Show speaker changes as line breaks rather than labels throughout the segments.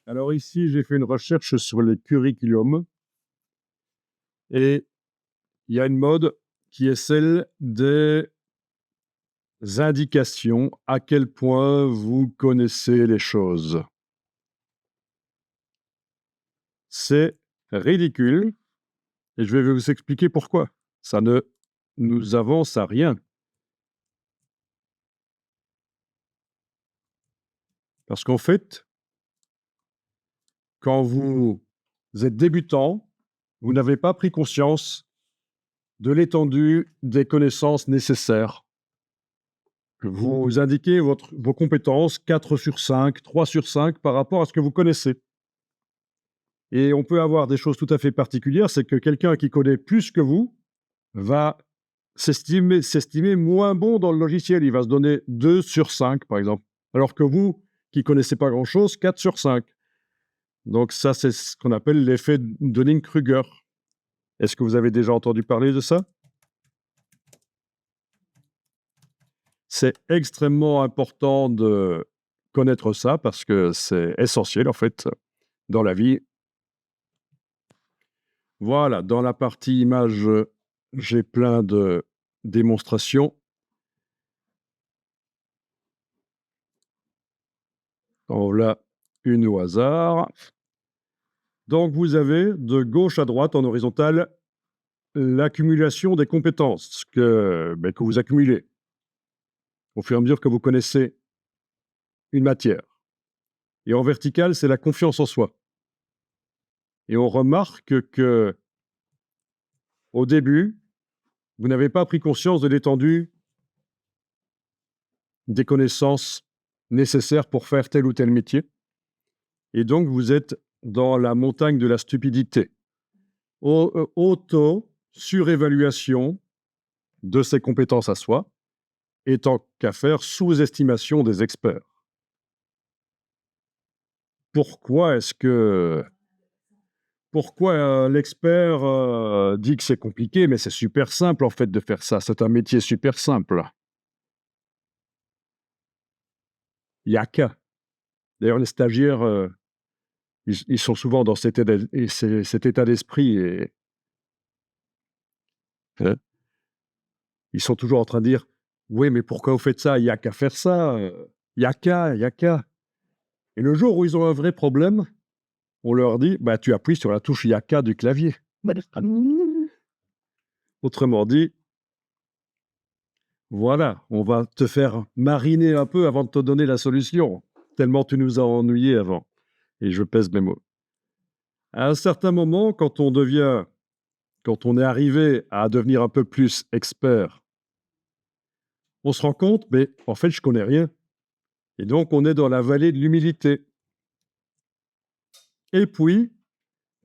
Alors ici, j'ai fait une recherche sur les curriculums et il y a une mode qui est celle des indications, à quel point vous connaissez les choses. C'est ridicule et je vais vous expliquer pourquoi. Ça ne nous avance à rien. Parce qu'en fait, quand vous êtes débutant, vous n'avez pas pris conscience de l'étendue des connaissances nécessaires. Vous indiquez vos compétences 4 sur 5, 3 sur 5 par rapport à ce que vous connaissez. Et on peut avoir des choses tout à fait particulières, c'est que quelqu'un qui connaît plus que vous va s'estimer moins bon dans le logiciel. Il va se donner 2 sur 5, par exemple. Alors que vous, qui connaissez pas grand-chose, 4 sur 5. Donc ça, c'est ce qu'on appelle l'effet Dunning-Kruger. Est-ce que vous avez déjà entendu parler de ça? C'est extrêmement important de connaître ça parce que c'est essentiel, en fait, dans la vie. Voilà, dans la partie image, j'ai plein de démonstrations. En voilà une au hasard. Donc vous avez de gauche à droite en horizontal l'accumulation des compétences que vous accumulez au fur et à mesure que vous connaissez une matière. Et en vertical, c'est la confiance en soi. Et on remarque que au début, vous n'avez pas pris conscience de l'étendue des connaissances nécessaires pour faire tel ou tel métier. Et donc, vous êtes dans la montagne de la stupidité. Auto-surévaluation de ses compétences à soi, et tant qu'à faire, sous-estimation des experts. Pourquoi est-ce que... Pourquoi l'expert dit que c'est compliqué, mais c'est super simple en fait de faire ça. C'est un métier super simple. Il n'y a qu'à. D'ailleurs, les stagiaires, ils sont souvent dans cet état d'esprit et hein, ils sont toujours en train de dire: «Oui, mais pourquoi vous faites ça? Il n'y a qu'à faire ça, il n'y a qu'à, il n'y a qu'à». Et le jour où ils ont un vrai problème, on leur dit: «Bah, tu appuies sur la touche il y a qu'à du clavier». Autrement dit, voilà, on va te faire mariner un peu avant de te donner la solution, tellement tu nous as ennuyés avant. Et je pèse mes mots. À un certain moment, quand on est arrivé à devenir un peu plus expert, on se rend compte, mais en fait, je connais rien. Et donc, on est dans la vallée de l'humilité. Et puis,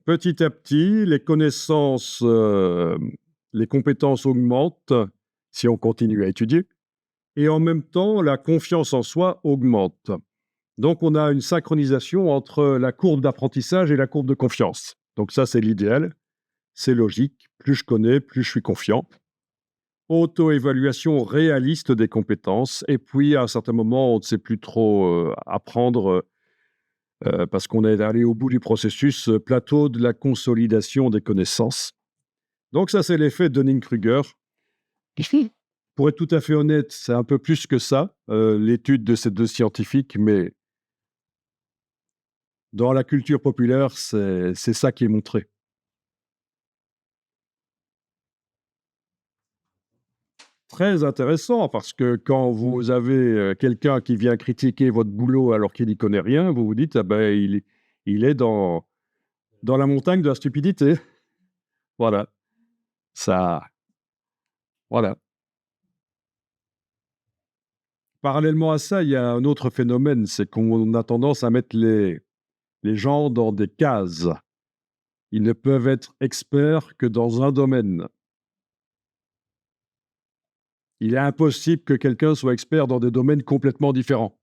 petit à petit, les compétences augmentent si on continue à étudier. Et en même temps, la confiance en soi augmente. Donc, on a une synchronisation entre la courbe d'apprentissage et la courbe de confiance. Donc ça, c'est l'idéal, c'est logique. Plus je connais, plus je suis confiant. Auto-évaluation réaliste des compétences. Et puis, à un certain moment, on ne sait plus trop apprendre parce qu'on est allé au bout du processus, plateau de la consolidation des connaissances. Donc ça, c'est l'effet Dunning-Kruger. Pour être tout à fait honnête, c'est un peu plus que ça, l'étude de ces deux scientifiques, mais dans la culture populaire, c'est ça qui est montré. Très intéressant parce que quand vous avez quelqu'un qui vient critiquer votre boulot alors qu'il n'y connaît rien, vous vous dites, ah ben, il est dans la montagne de la stupidité. Voilà. Ça, voilà. Parallèlement à ça, il y a un autre phénomène, c'est qu'on a tendance à mettre les gens dans des cases. Ils ne peuvent être experts que dans un domaine. Il est impossible que quelqu'un soit expert dans des domaines complètement différents.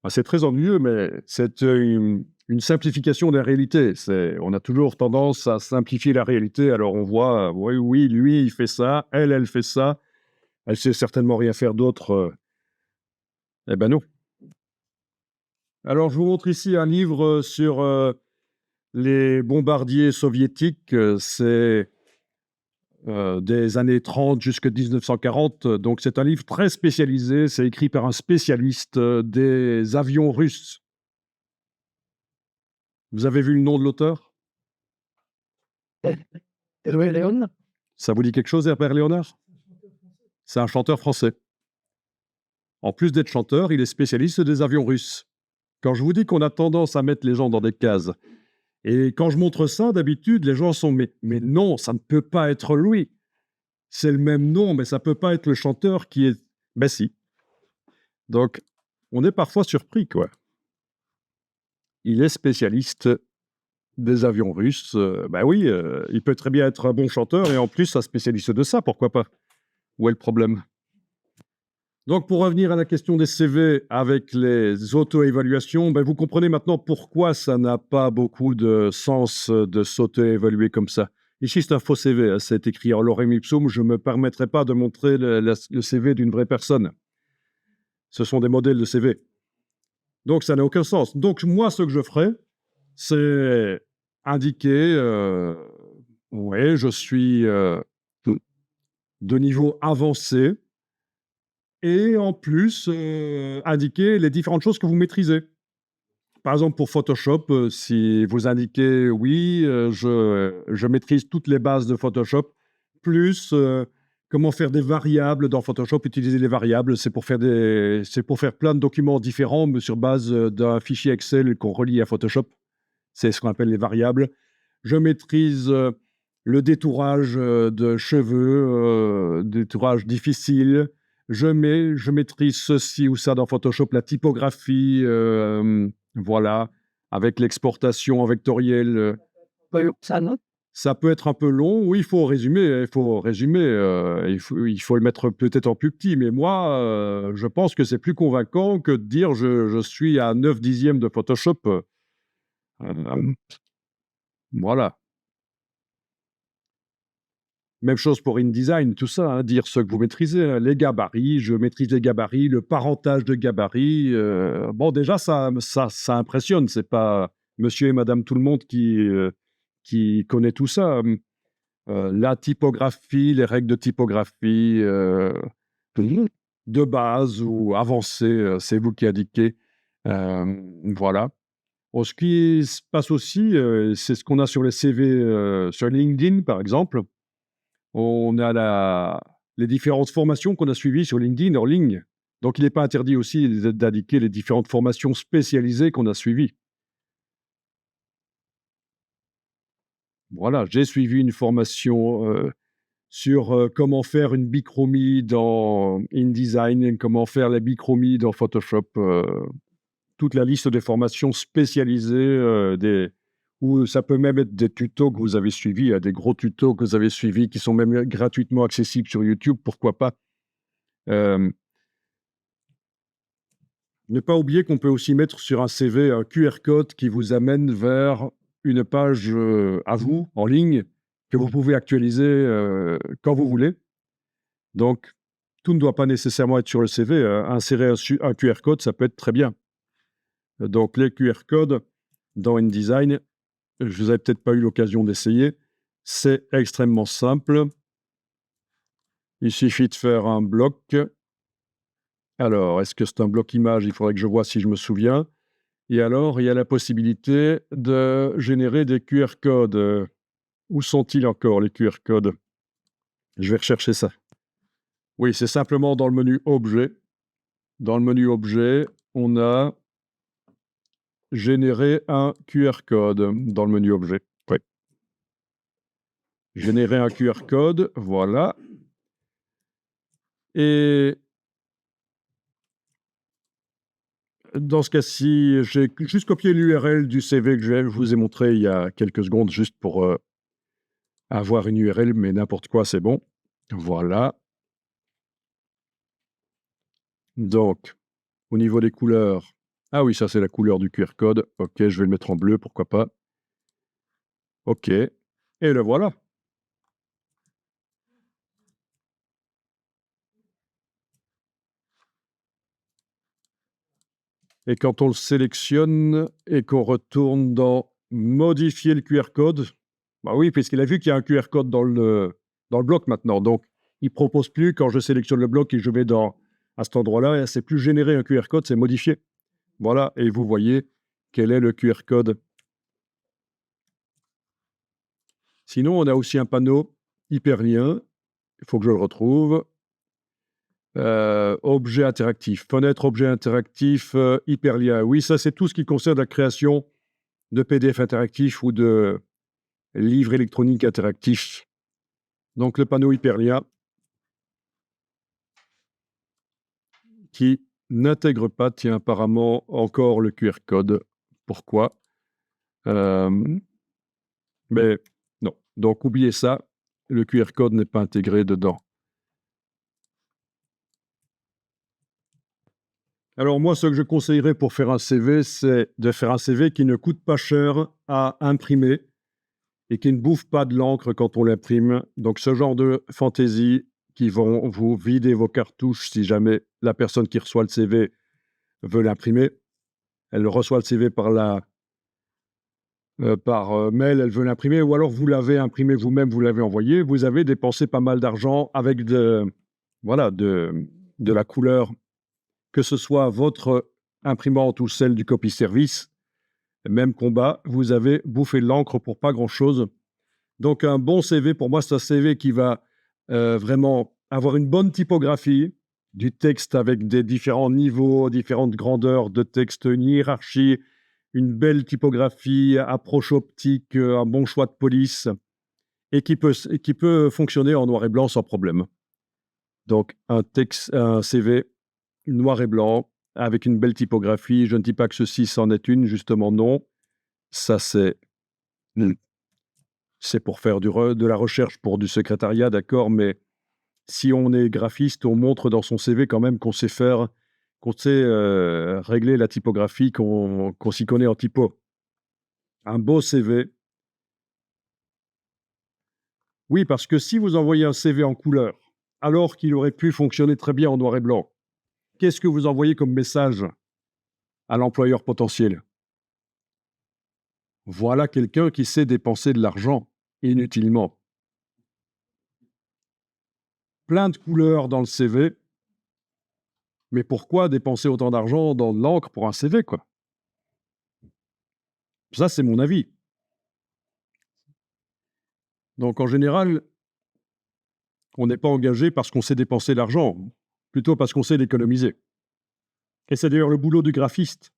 Ah, c'est très ennuyeux, mais c'est une simplification de la réalité. On a toujours tendance à simplifier la réalité. Alors on voit, oui, oui, lui, il fait ça, elle fait ça. Elle sait certainement rien faire d'autre. Eh ben non. Alors, je vous montre ici un livre sur les bombardiers soviétiques. C'est des années 30 jusqu'à 1940. Donc, c'est un livre très spécialisé. C'est écrit par un spécialiste des avions russes. Vous avez vu le nom de l'auteur?
Hervé Léon?
Ça vous dit quelque chose, Herbert Léonard? C'est un chanteur français. En plus d'être chanteur, il est spécialiste des avions russes. Quand je vous dis qu'on a tendance à mettre les gens dans des cases, et quand je montre ça, d'habitude, les gens sont mais non, ça ne peut pas être lui. C'est le même nom, mais ça peut pas être le chanteur qui est. Ben si. Donc, on est parfois surpris, quoi. Il est spécialiste des avions russes. Ben oui, il peut très bien être un bon chanteur et en plus un spécialiste de ça, pourquoi pas? Où est le problème? Donc, pour revenir à la question des CV avec les auto-évaluations, ben vous comprenez maintenant pourquoi ça n'a pas beaucoup de sens de s'auto-évaluer comme ça. Ici, c'est un faux CV, hein, c'est écrit en lorem ipsum. Je ne me permettrai pas de montrer le CV d'une vraie personne. Ce sont des modèles de CV. Donc, ça n'a aucun sens. Donc, moi, ce que je ferais, c'est indiquer, ouais, je suis de niveau avancé, et en plus, indiquer les différentes choses que vous maîtrisez. Par exemple, pour Photoshop, si vous indiquez oui, je maîtrise toutes les bases de Photoshop, plus comment faire des variables dans Photoshop, utiliser les variables, c'est pour faire plein de documents différents, mais sur base d'un fichier Excel qu'on relie à Photoshop. C'est ce qu'on appelle les variables. Je maîtrise le détourage de cheveux, détourage difficile. Je maîtrise ceci ou ça dans Photoshop, la typographie, voilà, avec l'exportation en vectoriel.
Ça note?
Ça peut être un peu long. Oui, il faut résumer. Il faut le mettre peut-être en plus petit. Mais moi, je pense que c'est plus convaincant que de dire je suis à 9 dixièmes de Photoshop. Euh, voilà. Même chose pour InDesign, tout ça, hein, dire ce que vous maîtrisez, hein, les gabarits, je maîtrise les gabarits, le parentage de gabarits. Bon, déjà, ça impressionne. C'est pas monsieur et madame tout le monde qui connaît tout ça. La typographie, les règles de typographie de base ou avancées, c'est vous qui indiquez. Voilà. Bon, ce qui se passe aussi, c'est ce qu'on a sur les CV, sur LinkedIn, par exemple. On a les différentes formations qu'on a suivies sur LinkedIn en ligne. Donc, il n'est pas interdit aussi d'indiquer les différentes formations spécialisées qu'on a suivies. Voilà, j'ai suivi une formation sur comment faire une bichromie dans InDesign et comment faire la bichromie dans Photoshop. Toute la liste des formations spécialisées, ou ça peut même être des tutos que vous avez suivis, des gros tutos que vous avez suivis qui sont même gratuitement accessibles sur YouTube, pourquoi pas. Ne pas oublier qu'on peut aussi mettre sur un CV un QR code qui vous amène vers une page à vous, en ligne, que vous pouvez actualiser quand vous voulez. Donc, tout ne doit pas nécessairement être sur le CV. Insérer un QR code, ça peut être très bien. Donc, les QR codes dans InDesign, je vous avais peut-être pas eu l'occasion d'essayer. C'est extrêmement simple. Il suffit de faire un bloc. Alors, est-ce que c'est un bloc image? Il faudrait que je vois si je me souviens. Et alors, il y a la possibilité de générer des QR codes. Où sont-ils encore, les QR codes? Je vais rechercher ça. Oui, c'est simplement dans le menu Objet. Dans le menu Objet, on a généré un QR code dans le menu Objet. Oui. Générer un QR code, voilà. Et dans ce cas-ci, j'ai juste copié l'URL du CV que je vous ai montré il y a quelques secondes, juste pour avoir une URL, mais n'importe quoi, c'est bon. Voilà. Donc, au niveau des couleurs, ah oui, ça c'est la couleur du QR code. Ok, je vais le mettre en bleu, pourquoi pas. Ok, et le voilà. Et quand on le sélectionne et qu'on retourne dans modifier le QR code, bah oui, puisqu'il a vu qu'il y a un QR code dans le bloc maintenant. Donc, il ne propose plus, quand je sélectionne le bloc et je vais à cet endroit-là, c'est plus générer un QR code, c'est modifier. Voilà, et vous voyez quel est le QR code. Sinon, on a aussi un panneau hyperlien. Il faut que je le retrouve. Objet interactif. Fenêtre, objet interactif, hyperlien. Oui, ça, c'est tout ce qui concerne la création de PDF interactifs ou de livres électroniques interactifs. Donc, le panneau hyperlien qui n'intègre pas, tiens, apparemment, encore le QR code. Pourquoi Mais non. Donc, oubliez ça. Le QR code n'est pas intégré dedans. Alors moi, ce que je conseillerais pour faire un CV, c'est de faire un CV qui ne coûte pas cher à imprimer et qui ne bouffe pas de l'encre quand on l'imprime. Donc ce genre de fantaisie qui vont vous vider vos cartouches si jamais la personne qui reçoit le CV veut l'imprimer. Elle reçoit le CV par mail, elle veut l'imprimer, ou alors vous l'avez imprimé vous-même, vous l'avez envoyé. Vous avez dépensé pas mal d'argent avec de la couleur, que ce soit votre imprimante ou celle du copy service, même combat, vous avez bouffé de l'encre pour pas grand-chose. Donc un bon CV, pour moi, c'est un CV qui va vraiment avoir une bonne typographie, du texte avec des différents niveaux, différentes grandeurs de texte, une hiérarchie, une belle typographie, approche optique, un bon choix de police, et qui peut fonctionner en noir et blanc sans problème. Donc un CV noir et blanc, avec une belle typographie. Je ne dis pas que ceci c'en est une, justement non. Ça, c'est pour faire de la recherche pour du secrétariat, d'accord, mais si on est graphiste, on montre dans son CV quand même qu'on sait régler la typographie, qu'on s'y connaît en typo. Un beau CV. Oui, parce que si vous envoyez un CV en couleur, alors qu'il aurait pu fonctionner très bien en noir et blanc, qu'est-ce que vous envoyez comme message à l'employeur potentiel? Voilà quelqu'un qui sait dépenser de l'argent inutilement. Plein de couleurs dans le CV, mais pourquoi dépenser autant d'argent dans de l'encre pour un CV, quoi? Ça, c'est mon avis. Donc, en général, on n'est pas engagé parce qu'on sait dépenser l'argent, plutôt parce qu'on sait l'économiser. Et c'est d'ailleurs le boulot du graphiste.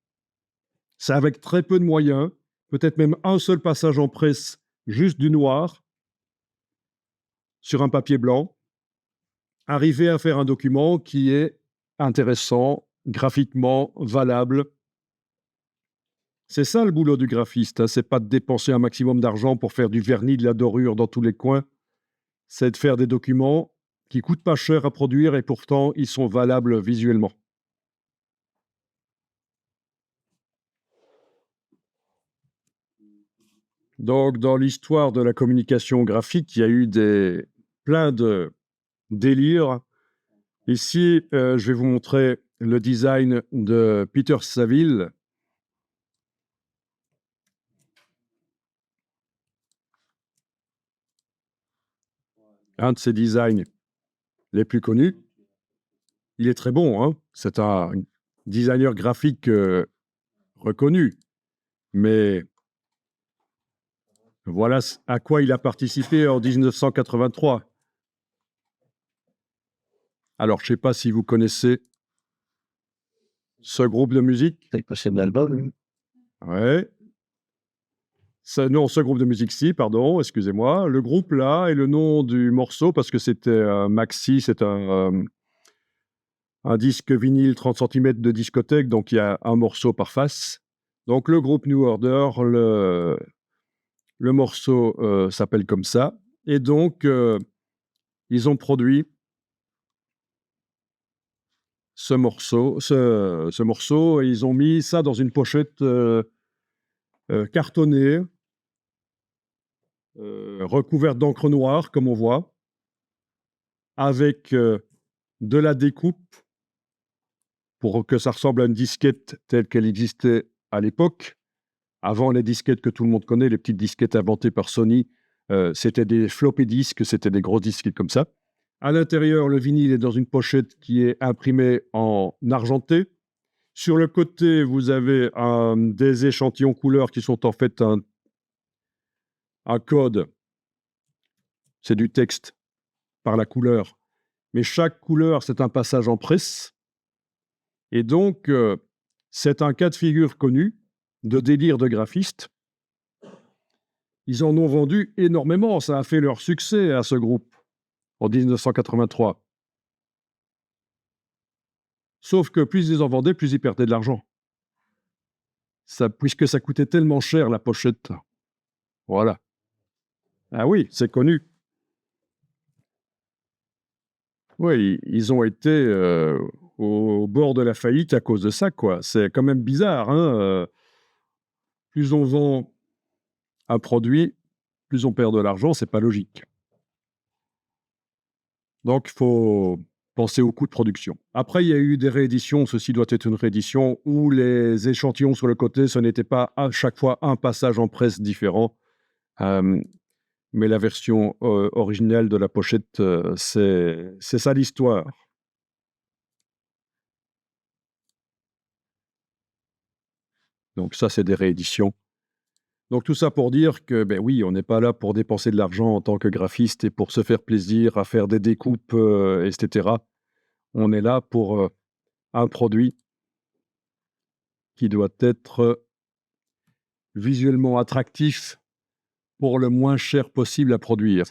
C'est avec très peu de moyens, peut-être même un seul passage en presse, juste du noir, sur un papier blanc, arriver à faire un document qui est intéressant, graphiquement valable. C'est ça le boulot du graphiste, hein. C'est pas de dépenser un maximum d'argent pour faire du vernis, de la dorure dans tous les coins. C'est de faire des documents qui coûtent pas cher à produire et pourtant ils sont valables visuellement. Donc, dans l'histoire de la communication graphique, il y a eu plein de délires. Ici, je vais vous montrer le design de Peter Saville. Un de ses designs les plus connus. Il est très bon, hein. C'est un designer graphique reconnu. Mais voilà à quoi il a participé en 1983. Alors, je ne sais pas si vous connaissez ce groupe de musique.
C'est possible d'album.
Ouais. Non, ce groupe de musique, si, pardon, excusez-moi. Le groupe, là, est le nom du morceau parce que c'était un maxi, c'est un disque vinyle 30 cm de discothèque, donc il y a un morceau par face. Donc, le groupe New Order, le morceau s'appelle comme ça. Et donc, ils ont produit ce morceau et ils ont mis ça dans une pochette cartonnée, recouverte d'encre noire, comme on voit, avec de la découpe pour que ça ressemble à une disquette telle qu'elle existait à l'époque. Avant les disquettes que tout le monde connaît, les petites disquettes inventées par Sony, c'était des floppy disques, c'était des gros disques comme ça. À l'intérieur, le vinyle est dans une pochette qui est imprimée en argenté. Sur le côté, vous avez des échantillons couleurs qui sont en fait un code. C'est du texte par la couleur. Mais chaque couleur, c'est un passage en presse. Et donc, c'est un cas de figure connu de délire de graphiste. Ils en ont vendu énormément. Ça a fait leur succès à ce groupe en 1983. Sauf que plus ils en vendaient, plus ils perdaient de l'argent. Puisque ça coûtait tellement cher, la pochette. Voilà. Ah oui, c'est connu. Oui, ils ont été au bord de la faillite à cause de ça, quoi. C'est quand même bizarre, hein. Plus on vend un produit, plus on perd de l'argent, c'est pas logique. Donc, il faut penser au coût de production. Après, il y a eu des rééditions, ceci doit être une réédition, où les échantillons sur le côté, ce n'était pas à chaque fois un passage en presse différent, mais la version originelle de la pochette, c'est ça l'histoire. Donc ça, c'est des rééditions. Donc tout ça pour dire que, ben oui, on n'est pas là pour dépenser de l'argent en tant que graphiste et pour se faire plaisir à faire des découpes, etc. On est là pour un produit qui doit être visuellement attractif pour le moins cher possible à produire.